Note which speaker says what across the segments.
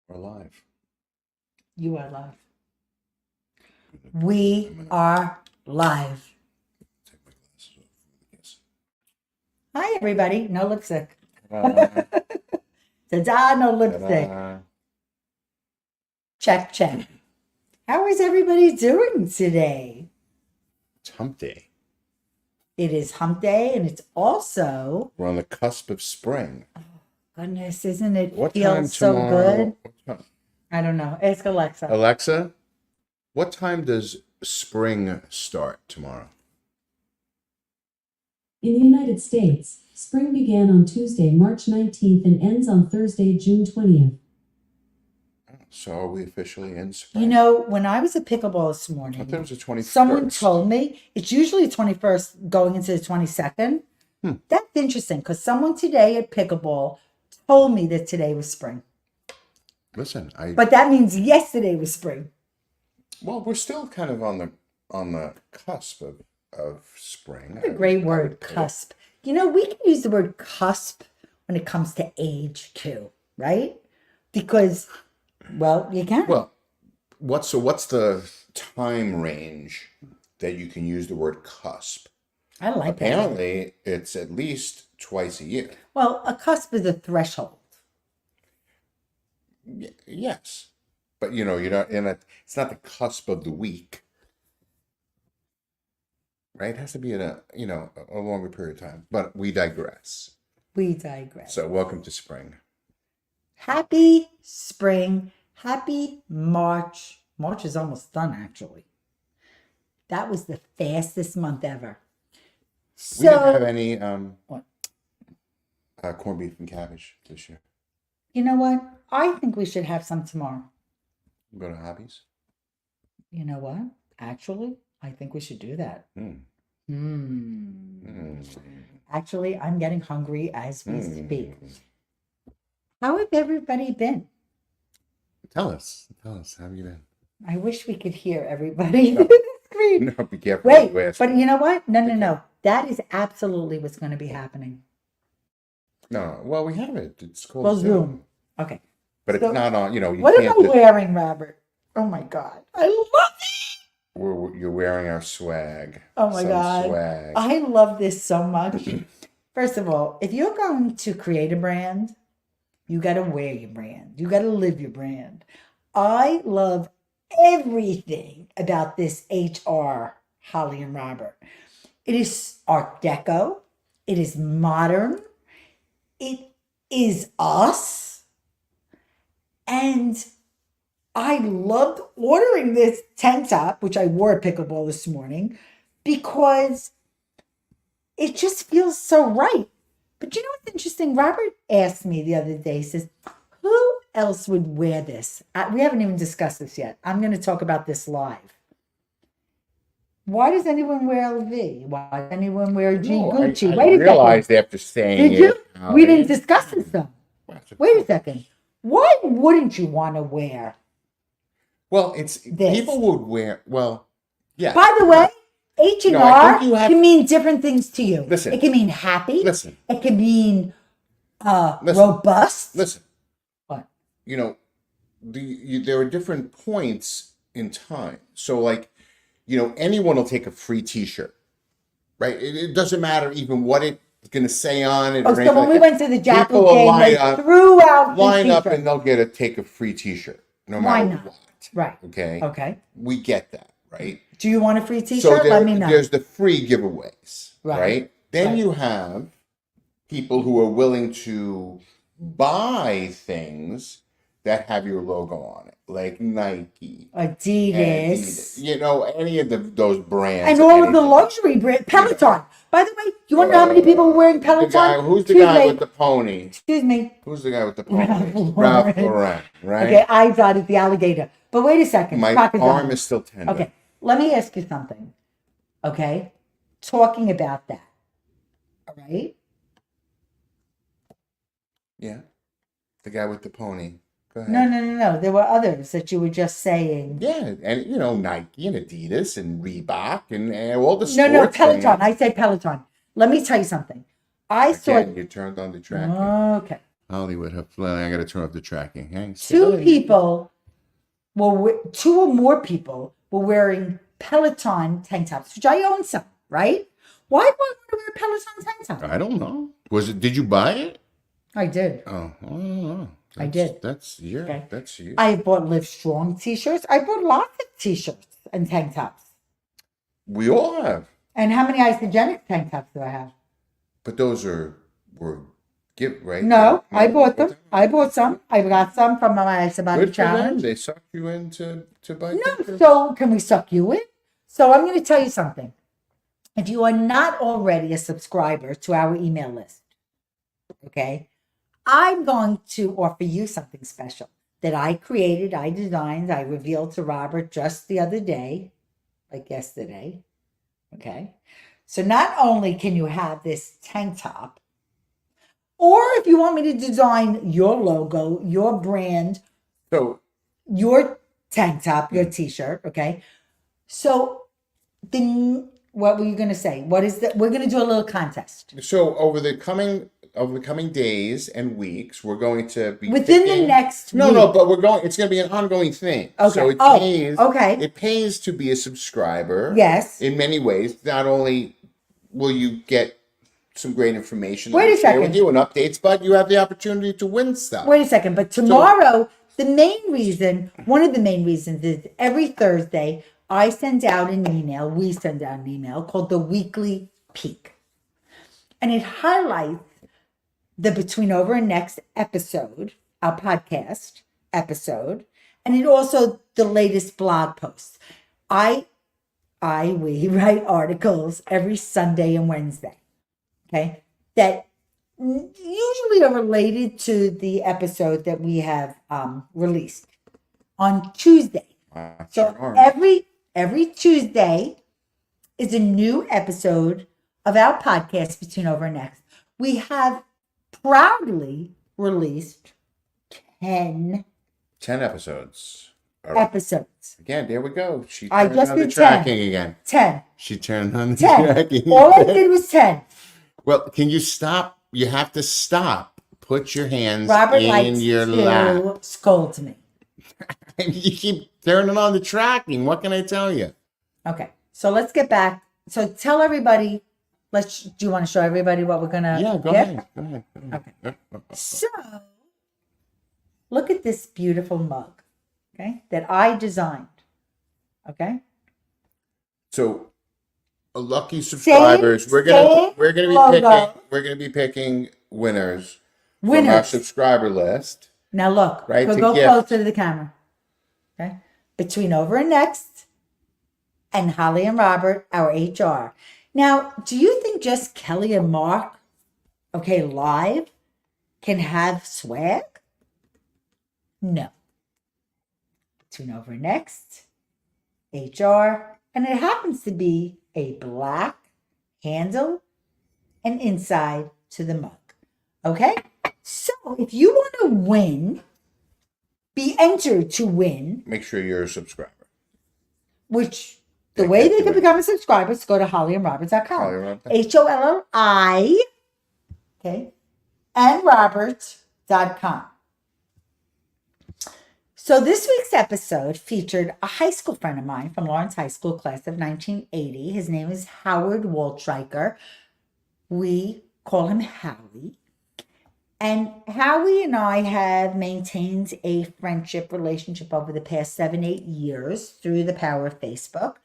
Speaker 1: We're live.
Speaker 2: You are live. We are live.
Speaker 1: Take my glasses off. Yes.
Speaker 2: Hi, everybody. No lipstick.
Speaker 1: Ta-da.
Speaker 2: Ta-da, no lipstick.
Speaker 1: Ta-da.
Speaker 2: Check, check. How is everybody doing today?
Speaker 1: It's hump day.
Speaker 2: It is hump day, and it's also,
Speaker 1: We're on the cusp of spring.
Speaker 2: goodness, isn't it
Speaker 1: What
Speaker 2: feel
Speaker 1: time
Speaker 2: so
Speaker 1: tomorrow?
Speaker 2: good?
Speaker 1: What time?
Speaker 2: I don't know. Ask Alexa.
Speaker 1: Alexa, what time does spring start tomorrow?
Speaker 3: In the United States, spring began on Tuesday, March 19th and ends on Thursday, June 20th.
Speaker 1: So are we officially in spring?
Speaker 2: You know, when I was at pickleball this
Speaker 1: I
Speaker 2: morning,
Speaker 1: thought it was the 21st.
Speaker 2: someone told me it's usually the 21st going into the 22nd. That's interesting because someone today at pickleball told me that today was spring.
Speaker 1: Listen,
Speaker 2: But that means yesterday was spring.
Speaker 1: well, we're still kind of on the cusp of spring.
Speaker 2: What a great word, cusp. You know, we can use the word cusp when it comes to age too, right? Because, well, you can.
Speaker 1: Well, what's the time range that you can use the word cusp?
Speaker 2: I like that.
Speaker 1: Apparently, it's at least twice a year.
Speaker 2: Well, a cusp is a threshold.
Speaker 1: Yes, but you're not in a. It's not the cusp of the week, right? It has to be in a longer period of time. But we digress.
Speaker 2: We digress.
Speaker 1: So, welcome to spring.
Speaker 2: Happy spring. Happy March. March is almost done, actually. That was the fastest month ever.
Speaker 1: We didn't have
Speaker 2: So,
Speaker 1: any
Speaker 2: what?
Speaker 1: corned beef and cabbage this year.
Speaker 2: You know what? I think we should have some tomorrow.
Speaker 1: Go to Hobbies.
Speaker 2: You know what? Actually, I think we should do that.
Speaker 1: Mm.
Speaker 2: Hmm. Actually, I'm getting hungry as we speak.
Speaker 1: Mm.
Speaker 2: How have everybody been?
Speaker 1: Tell us. How have you been?
Speaker 2: I wish we could hear everybody.
Speaker 1: No.
Speaker 2: Scream.
Speaker 1: No, be careful. what you
Speaker 2: Wait,
Speaker 1: ask
Speaker 2: but
Speaker 1: for.
Speaker 2: you know what? No. That is absolutely what's going to be happening.
Speaker 1: No, well, we have it. It's called
Speaker 2: Well,
Speaker 1: Zoom.
Speaker 2: Zoom. Okay.
Speaker 1: But
Speaker 2: So,
Speaker 1: it's not on. You
Speaker 2: what am
Speaker 1: can't
Speaker 2: I
Speaker 1: just.
Speaker 2: wearing, Robert? Oh my God. I love it.
Speaker 1: You're wearing our swag.
Speaker 2: Oh my
Speaker 1: Some
Speaker 2: God.
Speaker 1: swag.
Speaker 2: I love this so much. First of all, if you're going to create a brand, you got to wear your brand. You got to live your brand. I love everything about this HR, Holly and Robert. It is Art Deco. It is modern. It is us. And I loved ordering this tank top, which I wore at pickleball this morning, because it just feels so right. But you know what's interesting? Robert asked me the other day, he says, who else would wear this? We haven't even discussed this yet. I'm going to talk about this live. Why does anyone wear LV? Why does anyone wear G
Speaker 1: No,
Speaker 2: Gucci?
Speaker 1: I
Speaker 2: Wait a
Speaker 1: realized
Speaker 2: second.
Speaker 1: after saying
Speaker 2: Did you?
Speaker 1: it.
Speaker 2: We didn't discuss this though.
Speaker 1: Well, it's
Speaker 2: Wait a second. Why wouldn't you want to wear
Speaker 1: Well, it's
Speaker 2: this?
Speaker 1: people would wear. Well, yeah.
Speaker 2: By the way, H and
Speaker 1: No, I
Speaker 2: R
Speaker 1: think you have-
Speaker 2: can mean different things to you.
Speaker 1: Listen.
Speaker 2: It can mean happy.
Speaker 1: Listen.
Speaker 2: It can mean
Speaker 1: Listen.
Speaker 2: robust.
Speaker 1: Listen.
Speaker 2: What?
Speaker 1: There are different points in time. So, like, anyone will take a free T-shirt, right? It doesn't matter even what it's going to say on it.
Speaker 2: Oh,
Speaker 1: or
Speaker 2: so
Speaker 1: anything
Speaker 2: when
Speaker 1: like
Speaker 2: we
Speaker 1: that.
Speaker 2: went to the
Speaker 1: People
Speaker 2: Jackal
Speaker 1: will
Speaker 2: game, they threw out
Speaker 1: line
Speaker 2: the
Speaker 1: up,
Speaker 2: T-shirt.
Speaker 1: and they'll take a free T-shirt, no
Speaker 2: Why
Speaker 1: matter
Speaker 2: not?
Speaker 1: what.
Speaker 2: Right.
Speaker 1: Okay.
Speaker 2: Okay.
Speaker 1: We get that, right?
Speaker 2: Do you want a free T-shirt?
Speaker 1: So
Speaker 2: Let me know.
Speaker 1: there's the free giveaways,
Speaker 2: Right.
Speaker 1: right? Then
Speaker 2: Right.
Speaker 1: you have people who are willing to buy things that have your logo on it, like Nike,
Speaker 2: Adidas.
Speaker 1: any of those brands,
Speaker 2: And all of the
Speaker 1: anything.
Speaker 2: luxury brand, Peloton. By the way, you want to know how many people are wearing Peloton?
Speaker 1: Who's the
Speaker 2: Excuse
Speaker 1: guy
Speaker 2: me.
Speaker 1: with the pony?
Speaker 2: Excuse me.
Speaker 1: Who's the guy with the pony?
Speaker 2: Ralph
Speaker 1: Ralph
Speaker 2: Lauren.
Speaker 1: Lauren, right?
Speaker 2: Okay, I dotted the alligator. But wait a second.
Speaker 1: My
Speaker 2: Crocodile.
Speaker 1: arm is still tender.
Speaker 2: Okay, let me ask you something. Okay, talking about that. All right.
Speaker 1: Yeah, the guy with the pony. Go ahead.
Speaker 2: No. There were others that you were just saying.
Speaker 1: Yeah, and Nike and Adidas and Reebok and all the
Speaker 2: No,
Speaker 1: sports
Speaker 2: Peloton.
Speaker 1: brands.
Speaker 2: I said Peloton. Let me tell you something. I saw.
Speaker 1: Again, you turned on the track.
Speaker 2: Okay.
Speaker 1: Hollywood. I got to turn off the tracking. Hang.
Speaker 2: Two or more people were wearing Peloton tank tops, which I own some, right? Why would I want to wear a Peloton tank top?
Speaker 1: I don't know. Did you buy it?
Speaker 2: I did.
Speaker 1: Oh, I don't know.
Speaker 2: I did.
Speaker 1: That's
Speaker 2: Okay.
Speaker 1: That's you.
Speaker 2: I bought Live Strong t-shirts. I bought lots of t-shirts and tank tops.
Speaker 1: We all have,
Speaker 2: And how many Isogenic tank tops do I have?
Speaker 1: but those were right.
Speaker 2: No, I bought them. I bought some. I got some from my Isobody
Speaker 1: Good for them.
Speaker 2: challenge.
Speaker 1: They sucked you in to buy.
Speaker 2: No,
Speaker 1: t-shirts?
Speaker 2: so can we suck you in? So I'm going to tell you something. If you are not already a subscriber to our email list, okay, I'm going to offer you something special that I created, I designed, I revealed to Robert just the other day, like yesterday. Okay. So not only can you have this tank top, or if you want me to design your logo, your brand,
Speaker 1: So
Speaker 2: your tank top, your t-shirt, okay? So then what were you going to say? What is that? We're going to do a little contest.
Speaker 1: over the coming days and weeks, we're going to be
Speaker 2: Within the
Speaker 1: picking-
Speaker 2: next
Speaker 1: No,
Speaker 2: week.
Speaker 1: no, but it's going to be an ongoing thing.
Speaker 2: Okay.
Speaker 1: So it
Speaker 2: Oh,
Speaker 1: pays.
Speaker 2: okay.
Speaker 1: It pays to be a subscriber.
Speaker 2: Yes.
Speaker 1: In many ways, not only will you get some great information that
Speaker 2: Wait a
Speaker 1: we share
Speaker 2: second.
Speaker 1: with you and updates, but you have the opportunity to win stuff.
Speaker 2: Wait a second. But tomorrow, one of the main reasons is every Thursday, we send out an email called the Weekly Peak. And it highlights the Between Over and Next episode, our podcast episode, and it also the latest blog posts. We write articles every Sunday and Wednesday, okay, that usually are related to the episode that we have released on Tuesday. So
Speaker 1: Sure.
Speaker 2: every Tuesday is a new episode of our podcast, Between Over and Next. We have proudly released 10
Speaker 1: 10 episodes. All right.
Speaker 2: episodes.
Speaker 1: Again, there we go. She
Speaker 2: I
Speaker 1: turned
Speaker 2: just
Speaker 1: on the
Speaker 2: did
Speaker 1: tracking again.
Speaker 2: 10.
Speaker 1: She turned on the
Speaker 2: 10.
Speaker 1: tracking.
Speaker 2: All I did was 10.
Speaker 1: Well, can you stop? You have to stop. Put your hands
Speaker 2: Robert
Speaker 1: in
Speaker 2: likes
Speaker 1: your
Speaker 2: to
Speaker 1: lap.
Speaker 2: scold me.
Speaker 1: You keep turning on the tracking. What can I tell you?
Speaker 2: Okay, so let's get back. So tell everybody. Do you want to show everybody what we're gonna?
Speaker 1: Yeah, go
Speaker 2: get?
Speaker 1: ahead. Go ahead.
Speaker 2: Okay. So look at this beautiful mug, okay, that I designed. Okay.
Speaker 1: So, lucky subscribers, we're gonna be picking winners from our
Speaker 2: Winners.
Speaker 1: subscriber list.
Speaker 2: Now look,
Speaker 1: Right,
Speaker 2: we'll
Speaker 1: to
Speaker 2: go
Speaker 1: gift.
Speaker 2: closer to the camera. Okay. Between Over and Next and Holly and Robert, our HR. Now, do you think just Kelly and Mark, okay, live, can have swag? No. Between Over and Next, HR, and it happens to be a black handle and inside to the mug. Okay? So if you want to win, be entered to win,
Speaker 1: Make sure you're a subscriber.
Speaker 2: which the
Speaker 1: Yeah,
Speaker 2: way
Speaker 1: get
Speaker 2: they
Speaker 1: to
Speaker 2: can
Speaker 1: it.
Speaker 2: become a subscriber is go to hollyandroberts.com. HOLLI, okay, and roberts.com. So this week's episode featured a high school friend of mine from Lawrence High School, class of 1980. His name is Howard Waltreicher. We call him Howie. And Howie and I have maintained a friendship relationship over the past 7-8 years through the power of Facebook.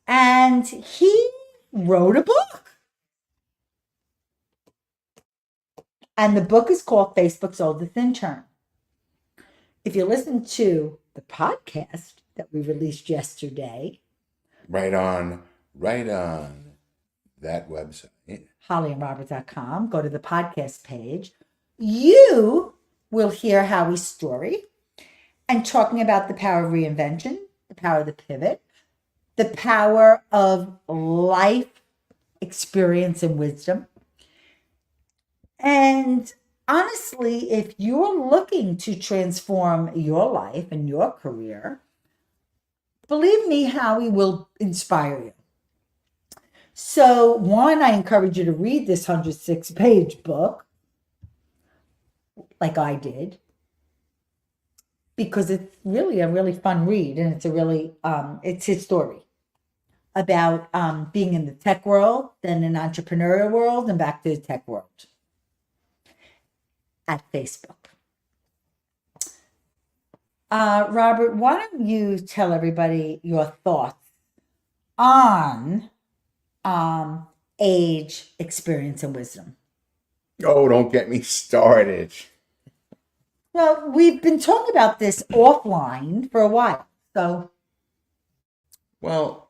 Speaker 2: And he wrote a book. And the book is called Facebook's Oldest Intern. If you listen to the podcast that we released yesterday,
Speaker 1: Right on that website.
Speaker 2: hollyandrobert.com, go to the podcast page, you will hear Howie's story and talking about the power of reinvention, the power of the pivot, the power of life experience and wisdom. And honestly, if you're looking to transform your life and your career, believe me, Howie will inspire you. So, one, I encourage you to read this 106-page book. like I did, because it's really a really fun read, and it's his story about being in the tech world, then an entrepreneurial world, and back to the tech world at Facebook. Robert, why don't you tell everybody your thoughts on age, experience, and wisdom?
Speaker 1: Oh, don't get me started.
Speaker 2: Well, we've been talking about this offline for a while, so
Speaker 1: Well,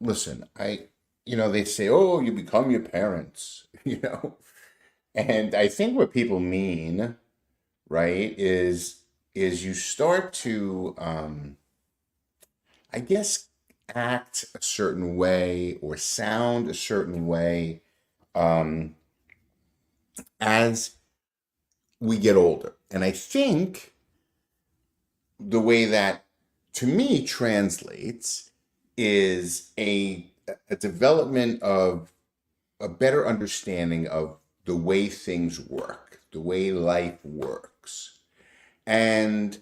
Speaker 1: listen, they say, oh, you become your parents, and I think what people mean, right, is you start to, I guess, act a certain way or sound a certain way, um, as we get older. And I think the way that to me translates is a development of a better understanding of the way things work, the way life works. And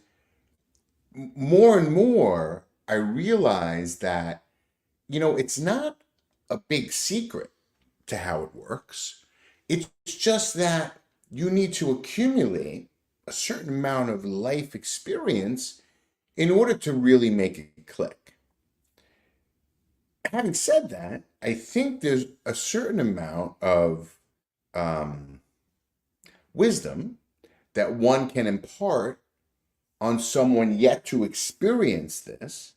Speaker 1: more and more, I realize that, it's not a big secret to how it works. It's just that you need to accumulate a certain amount of life experience in order to really make it click. Having said that, I think there's a certain amount of wisdom that one can impart on someone yet to experience this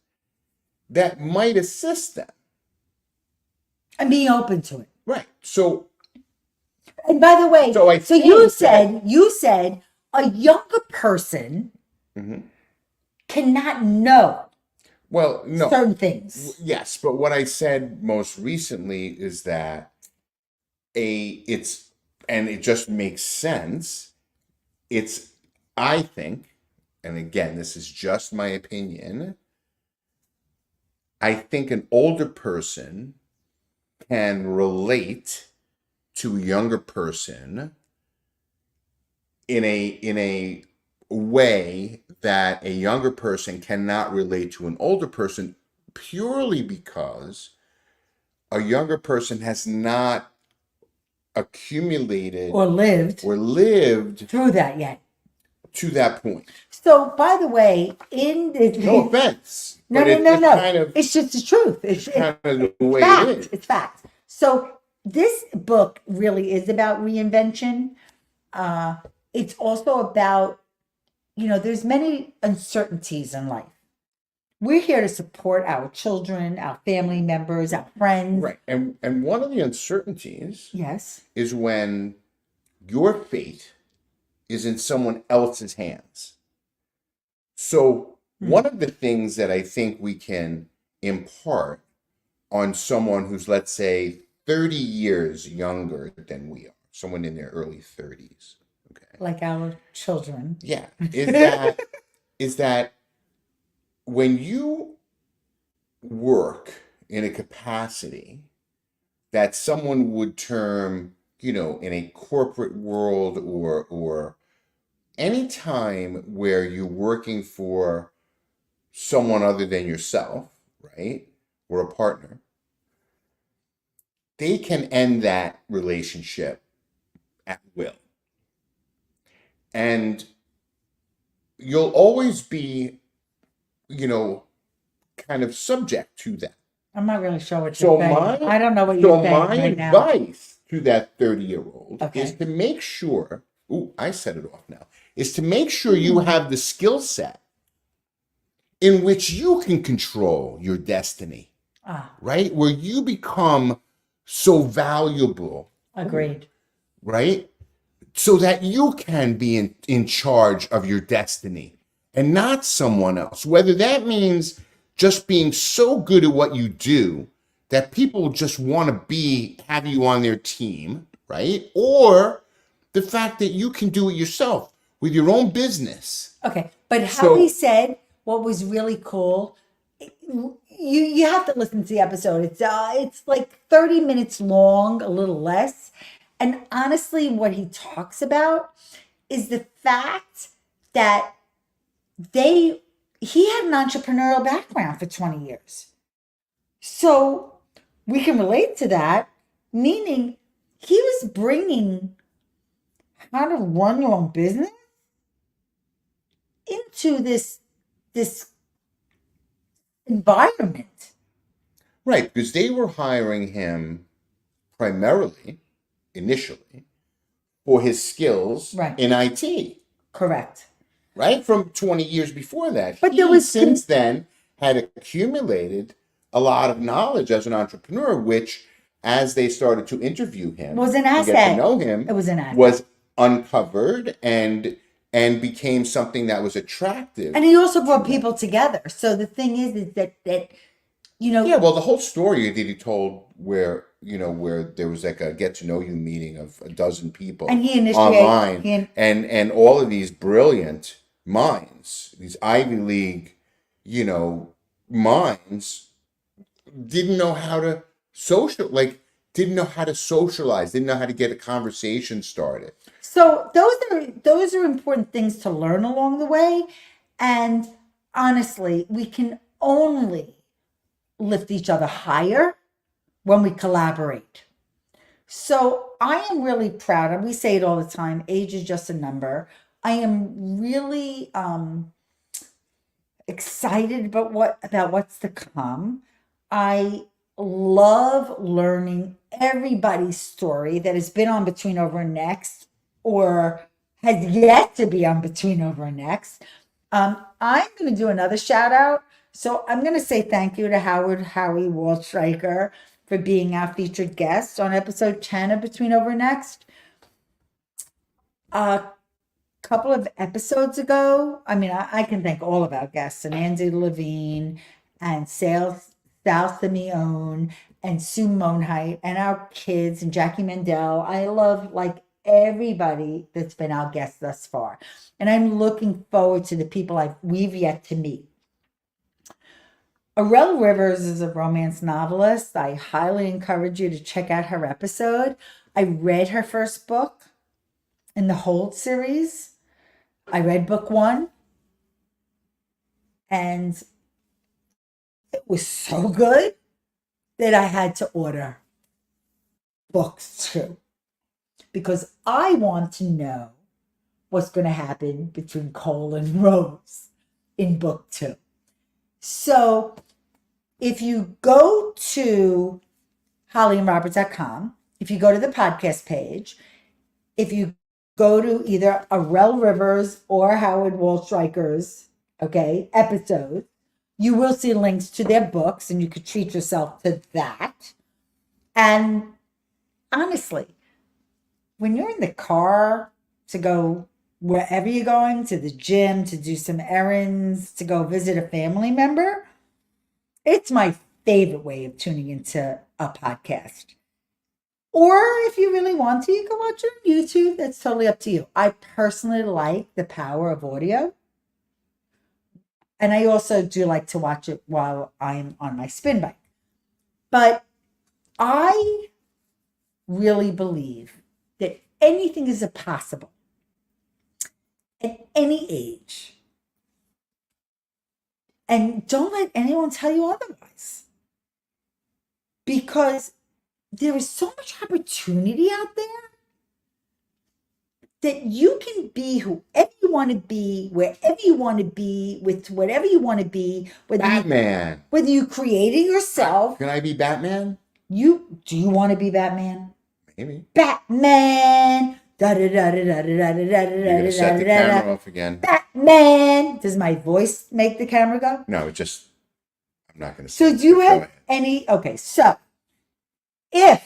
Speaker 1: that might assist them.
Speaker 2: and being open to it.
Speaker 1: Right. So,
Speaker 2: And by the way,
Speaker 1: so I
Speaker 2: so
Speaker 1: think
Speaker 2: you said a younger person
Speaker 1: Mhm.
Speaker 2: cannot know
Speaker 1: Well, no.
Speaker 2: certain things.
Speaker 1: Yes, but what I said most recently is that and it just makes sense. It's, I think, and again, this is just my opinion, I think an older person can relate to a younger person in a way that a younger person cannot relate to an older person, purely because a younger person has not accumulated
Speaker 2: Or lived
Speaker 1: or lived
Speaker 2: through that yet.
Speaker 1: to that point.
Speaker 2: So, by the way, in the
Speaker 1: No offense,
Speaker 2: no,
Speaker 1: but
Speaker 2: no, no,
Speaker 1: it's
Speaker 2: no.
Speaker 1: kind of
Speaker 2: It's just the truth. It's
Speaker 1: kind of the way
Speaker 2: fact.
Speaker 1: it is.
Speaker 2: It's fact. So this book really is about reinvention. It's also about, there's many uncertainties in life. We're here to support our children, our family members, our friends.
Speaker 1: Right. And one of the uncertainties
Speaker 2: Yes.
Speaker 1: is when your fate is in someone else's hands. So one of the things that I think we can impart on someone who's, let's say, 30 years younger than we are, someone in their early 30s, okay?
Speaker 2: Like our children.
Speaker 1: Yeah, is that when you work in a capacity that someone would term, in a corporate world or any time where you're working for someone other than yourself, right? Or a partner, they can end that relationship at will. And you'll always be, kind of subject to that.
Speaker 2: I'm not really sure what
Speaker 1: So
Speaker 2: you're saying.
Speaker 1: my
Speaker 2: I don't know what
Speaker 1: so
Speaker 2: you're saying
Speaker 1: my
Speaker 2: right now.
Speaker 1: advice to that 30-year-old
Speaker 2: Okay.
Speaker 1: is to make sure, I set it off now, is to make sure you have the skill set in which you can control your destiny, right? Where you become so valuable,
Speaker 2: Agreed.
Speaker 1: right? So that you can be in charge of your destiny and not someone else. Whether that means just being so good at what you do that people just want to have you on their team, right? Or the fact that you can do it yourself with your own business.
Speaker 2: Okay, but how
Speaker 1: So-
Speaker 2: he said what was really cool. You have to listen to the episode. It's like 30 minutes long, a little less. And honestly, what he talks about is the fact that he had an entrepreneurial background for 20 years. So we can relate to that, meaning he was bringing how to run your own business into this environment.
Speaker 1: Right, because they were hiring him primarily, initially, for his skills
Speaker 2: Right.
Speaker 1: in IT,
Speaker 2: Correct.
Speaker 1: right? From 20 years before that.
Speaker 2: But
Speaker 1: He,
Speaker 2: there was
Speaker 1: since then, had accumulated a lot of knowledge as an entrepreneur, which, as they started to interview him
Speaker 2: Was an
Speaker 1: and get to
Speaker 2: asset.
Speaker 1: know him,
Speaker 2: It was an asset.
Speaker 1: was uncovered and became something that was attractive.
Speaker 2: And he also brought
Speaker 1: to them.
Speaker 2: people together. So the thing is that you know,
Speaker 1: Yeah, well, the whole story that he told where there was like a get to know you meeting of a dozen people
Speaker 2: and he initiated
Speaker 1: online, and all of these brilliant minds, these Ivy League, minds, didn't know how to didn't know how to socialize, didn't know how to get a conversation started.
Speaker 2: So those are important things to learn along the way. And honestly, we can only lift each other higher when we collaborate. So I am really proud, and we say it all the time, age is just a number. I am really excited about what's to come. I love learning everybody's story that has been on Between Over and Next or has yet to be on Between Over and Next. I'm going to do another shout out. So I'm going to say thank you to Howie Waldstreicher for being our featured guest on episode 10 of Between Over and Next. A couple of episodes ago, I can thank all of our guests, and Andy Levine and Sal Simeone and Sue Monheit and our kids and Jackie Mandel. I love everybody that's been our guest thus far. And I'm looking forward to the people we've yet to meet. Arelle Rivers is a romance novelist. I highly encourage you to check out her episode. I read her first book in the Hold series. I read book 1. And it was so good that I had to order books 2. Because I want to know what's going to happen between Cole and Rose in book 2. So if you go to hollyandrobert.com, if you go to the podcast page, if you go to either Arelle Rivers or Howard Waldstreicher's, episodes, you will see links to their books and you could treat yourself to that. And honestly, when you're in the car to go wherever you're going, to the gym, to do some errands, to go visit a family member, it's my favorite way of tuning into a podcast. Or if you really want to, you can watch it on YouTube. That's totally up to you. I personally like the power of audio. And I also do like to watch it while I'm on my spin bike. But I really believe that anything is possible at any age. And don't let anyone tell you otherwise. Because there is so much opportunity out there that you can be whoever you want to be, wherever you want to be, with whatever you want to be.
Speaker 1: Batman.
Speaker 2: Whether you create it yourself.
Speaker 1: Can I be Batman?
Speaker 2: Do you want to be Batman?
Speaker 1: Maybe.
Speaker 2: Batman.
Speaker 1: You're gonna set the camera off again.
Speaker 2: Batman. Does my voice make the camera go?
Speaker 1: No, I'm not gonna.
Speaker 2: So do you have any? Okay, so
Speaker 1: if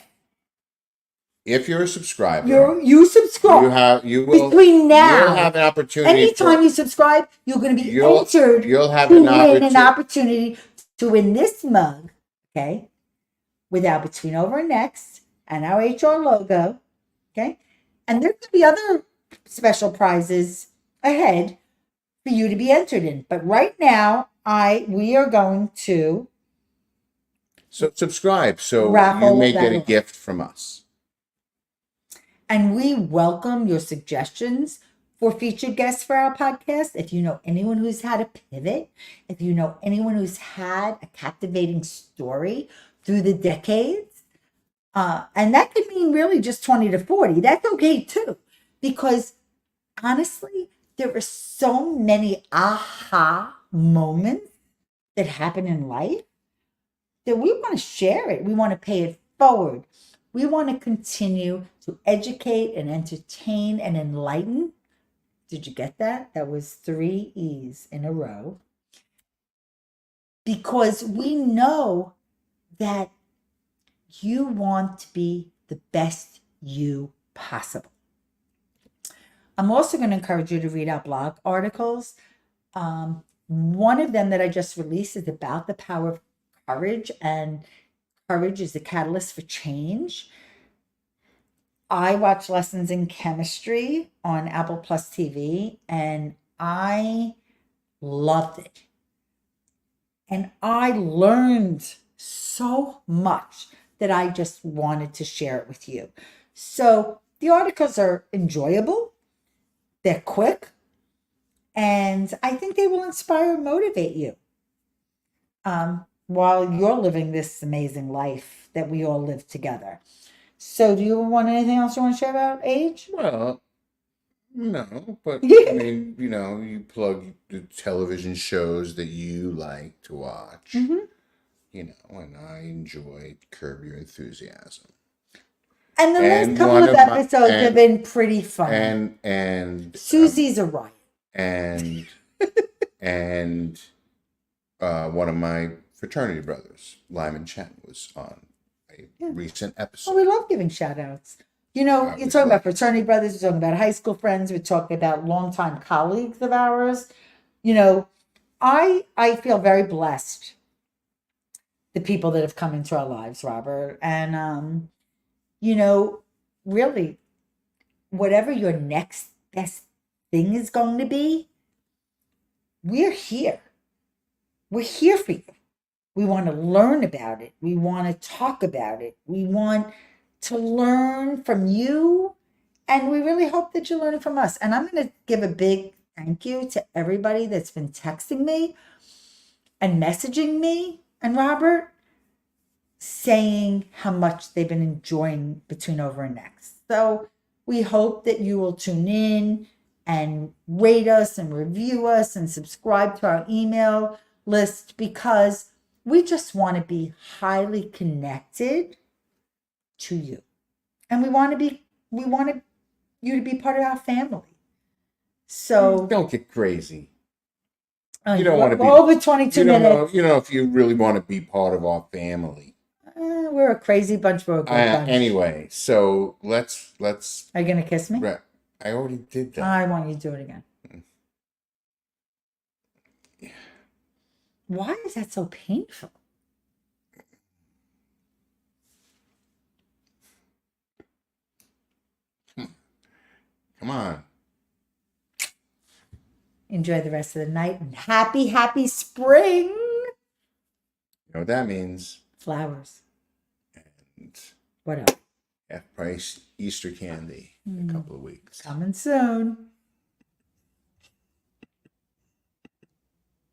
Speaker 1: you're a subscriber,
Speaker 2: you subscribe.
Speaker 1: you will
Speaker 2: between now.
Speaker 1: You'll have an opportunity.
Speaker 2: Anytime you subscribe, you're going to be entered.
Speaker 1: You'll have
Speaker 2: to win an opportunity to win this mug. Okay, with our Between Over and Next and our HR logo. Okay, and there could be other special prizes ahead for you to be entered in. But right now, we are going to
Speaker 1: subscribe so
Speaker 2: raffle
Speaker 1: you may get a
Speaker 2: off.
Speaker 1: gift from us.
Speaker 2: And we welcome your suggestions for featured guests for our podcast. If you know anyone who's had a pivot, if you know anyone who's had a captivating story through the decades, and that could mean really just 20 to 40, that's okay too. Because honestly, there are so many aha moments that happen in life that we want to share it. We want to pay it forward. We want to continue to educate and entertain and enlighten. Did you get that? That was 3 E's in a row. Because we know that you want to be the best you possible. I'm also going to encourage you to read our blog articles. One of them that I just released is about the power of courage, and courage is the catalyst for change. I watch Lessons in Chemistry on Apple Plus TV, and I loved it. And I learned so much that I just wanted to share it with you. So the articles are enjoyable, they're quick, and I think they will inspire and motivate you while you're living this amazing life that we all live together. So do you want anything else you want to share about age?
Speaker 1: Well, no, but I mean, you plug the television shows that you like to watch, and I enjoyed Curb Your Enthusiasm.
Speaker 2: And the last
Speaker 1: And
Speaker 2: couple
Speaker 1: one
Speaker 2: of
Speaker 1: of my-
Speaker 2: episodes have been pretty fun.
Speaker 1: And
Speaker 2: Susie's a riot.
Speaker 1: and one of my fraternity brothers, Lyman Chen, was on a recent
Speaker 2: Oh,
Speaker 1: episode.
Speaker 2: we love giving shout outs. You're talking about fraternity brothers, we're talking about high school friends, we're talking about longtime colleagues of ours. I feel very blessed, the people that have come into our lives, Robert. And really, whatever your next best thing is going to be, we're here. We're here for you. We want to learn about it. We want to talk about it. We want to learn from you. And we really hope that you're learning from us. And I'm going to give a big thank you to everybody that's been texting me and messaging me and Robert, saying how much they've been enjoying Between Over and Next. So we hope that you will tune in and rate us and review us and subscribe to our email list, because we just want to be highly connected to you. And we want you to be part of our family. So
Speaker 1: Don't get crazy.
Speaker 2: you
Speaker 1: You don't want to be
Speaker 2: we're over 22
Speaker 1: you don't
Speaker 2: minutes.
Speaker 1: know if you really want to be part of our family.
Speaker 2: We're a crazy bunch. We're a good bunch.
Speaker 1: Anyway, so let's.
Speaker 2: Are you gonna kiss me?
Speaker 1: I already did that.
Speaker 2: I want you to do it again. Why is that so painful?
Speaker 1: Come on.
Speaker 2: Enjoy the rest of the night and happy spring.
Speaker 1: You know what that means?
Speaker 2: Flowers.
Speaker 1: And
Speaker 2: What else?
Speaker 1: half price Easter candy in a couple of weeks.
Speaker 2: Coming soon.